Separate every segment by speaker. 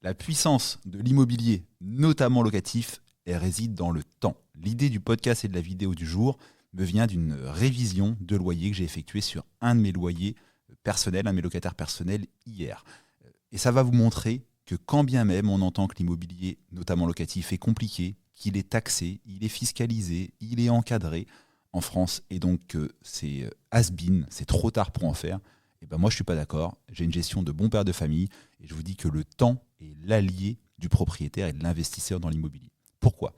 Speaker 1: La puissance de l'immobilier, notamment locatif, elle réside dans le temps. L'idée du podcast et de la vidéo du jour me vient d'une révision de loyer que j'ai effectuée sur un de mes loyers personnels, un de mes locataires personnels hier. Et ça va vous montrer que quand bien même on entend que l'immobilier, notamment locatif, est compliqué, qu'il est taxé, il est fiscalisé, il est encadré en France, et donc que c'est has-been, c'est trop tard pour en faire, et ben moi je suis pas d'accord. J'ai une gestion de bon père de famille, et je vous dis que le temps est l'allié du propriétaire et de l'investisseur dans l'immobilier. Pourquoi ?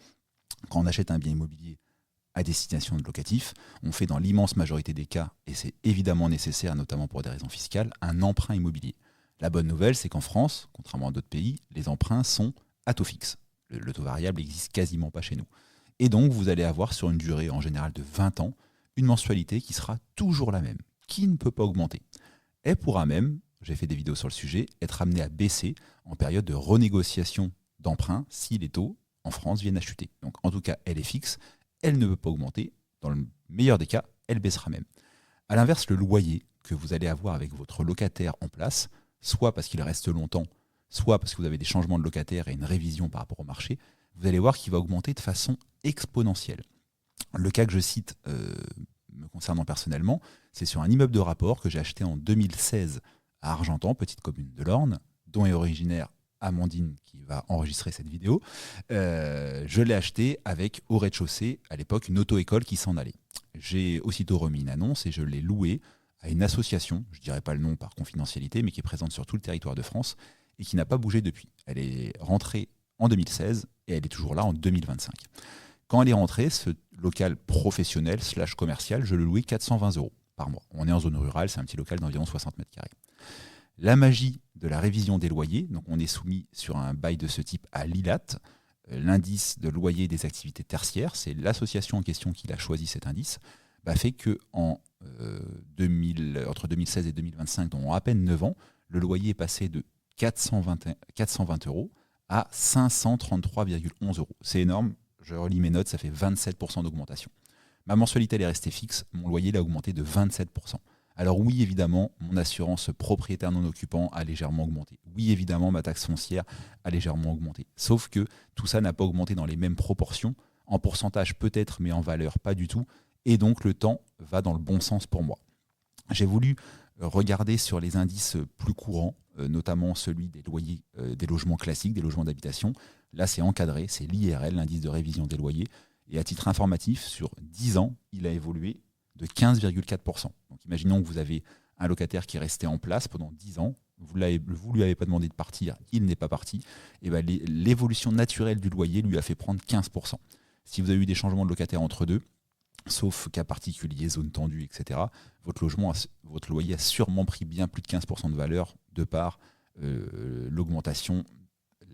Speaker 1: Quand on achète un bien immobilier à destination de locatif, on fait dans l'immense majorité des cas, et c'est évidemment nécessaire, notamment pour des raisons fiscales, un emprunt immobilier. La bonne nouvelle, c'est qu'en France, contrairement à d'autres pays, les emprunts sont à taux fixe. Le taux variable n'existe quasiment pas chez nous. Et donc, vous allez avoir sur une durée en général de 20 ans, une mensualité qui sera toujours la même, qui ne peut pas augmenter. Elle pourra même, j'ai fait des vidéos sur le sujet, être amenée à baisser en période de renégociation d'emprunt si les taux en France viennent à chuter. Donc en tout cas, elle est fixe, elle ne peut pas augmenter. Dans le meilleur des cas, elle baissera même. A l'inverse, le loyer que vous allez avoir avec votre locataire en place, soit parce qu'il reste longtemps, soit parce que vous avez des changements de locataire et une révision par rapport au marché, vous allez voir qu'il va augmenter de façon exponentielle. Le cas que je cite me concernant personnellement, c'est sur un immeuble de rapport que j'ai acheté en 2016 à Argentan, petite commune de l'Orne, dont est originaire Amandine qui va enregistrer cette vidéo. Je l'ai acheté avec au rez-de-chaussée, à l'époque, une auto-école qui s'en allait. J'ai aussitôt remis une annonce et je l'ai loué à une association, je ne dirai pas le nom par confidentialité, mais qui est présente sur tout le territoire de France et qui n'a pas bougé depuis. Elle est rentrée en 2016 et elle est toujours là en 2025. Quand elle est rentrée, ce local professionnel / commercial, je le louais 420 € par mois. On est en zone rurale, c'est un petit local d'environ 60 mètres carrés. La magie de la révision des loyers, donc on est soumis sur un bail de ce type à l'ILAT, l'indice de loyer des activités tertiaires, c'est l'association en question qui a choisi cet indice, fait que entre 2016 et 2025, donc en à peine 9 ans, le loyer est passé de 420 € à 533,11 €. C'est énorme, je relis mes notes, ça fait 27% d'augmentation. Ma mensualité elle est restée fixe, mon loyer il a augmenté de 27%. Alors oui, évidemment, mon assurance propriétaire non occupant a légèrement augmenté. Oui, évidemment, ma taxe foncière a légèrement augmenté. Sauf que tout ça n'a pas augmenté dans les mêmes proportions. En pourcentage peut-être, mais en valeur pas du tout. Et donc le temps va dans le bon sens pour moi. J'ai voulu regarder sur les indices plus courants, notamment celui des loyers, des logements classiques, des logements d'habitation. Là, c'est encadré, c'est l'IRL, l'indice de révision des loyers. Et à titre informatif, sur 10 ans, il a évolué de 15,4%. Donc imaginons que vous avez un locataire qui est resté en place pendant 10 ans, vous ne lui avez pas demandé de partir, il n'est pas parti, et l'évolution naturelle du loyer lui a fait prendre 15%. Si vous avez eu des changements de locataire entre deux, sauf cas particulier, zone tendue, etc., votre loyer a sûrement pris bien plus de 15% de valeur de par l'augmentation,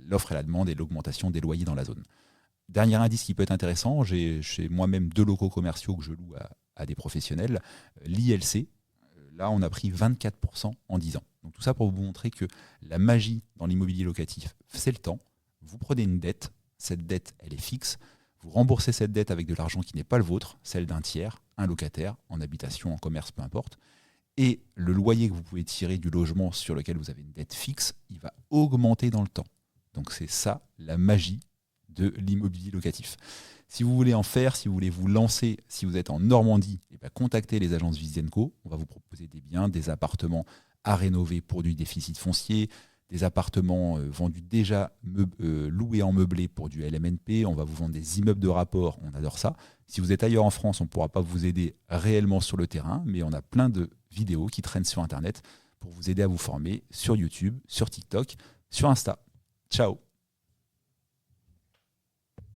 Speaker 1: l'offre et la demande et l'augmentation des loyers dans la zone. Dernier indice qui peut être intéressant, j'ai moi-même 2 locaux commerciaux que je loue à des professionnels. L'ILC, là on a pris 24% en 10 ans. Donc tout ça pour vous montrer que la magie dans l'immobilier locatif, c'est le temps. Vous prenez une dette, cette dette elle est fixe, vous remboursez cette dette avec de l'argent qui n'est pas le vôtre, celle d'un tiers, un locataire, en habitation, en commerce, peu importe. Et le loyer que vous pouvez tirer du logement sur lequel vous avez une dette fixe, il va augmenter dans le temps. Donc c'est ça la magie de l'immobilier locatif. Si vous voulez en faire, si vous voulez vous lancer, si vous êtes en Normandie, contactez les agences Visienco. On va vous proposer des biens, des appartements à rénover pour du déficit foncier, des appartements vendus déjà loués en meublé pour du LMNP. On va vous vendre des immeubles de rapport, on adore ça. Si vous êtes ailleurs en France, on ne pourra pas vous aider réellement sur le terrain, mais on a plein de vidéos qui traînent sur Internet pour vous aider à vous former sur YouTube, sur TikTok, sur Insta. Ciao.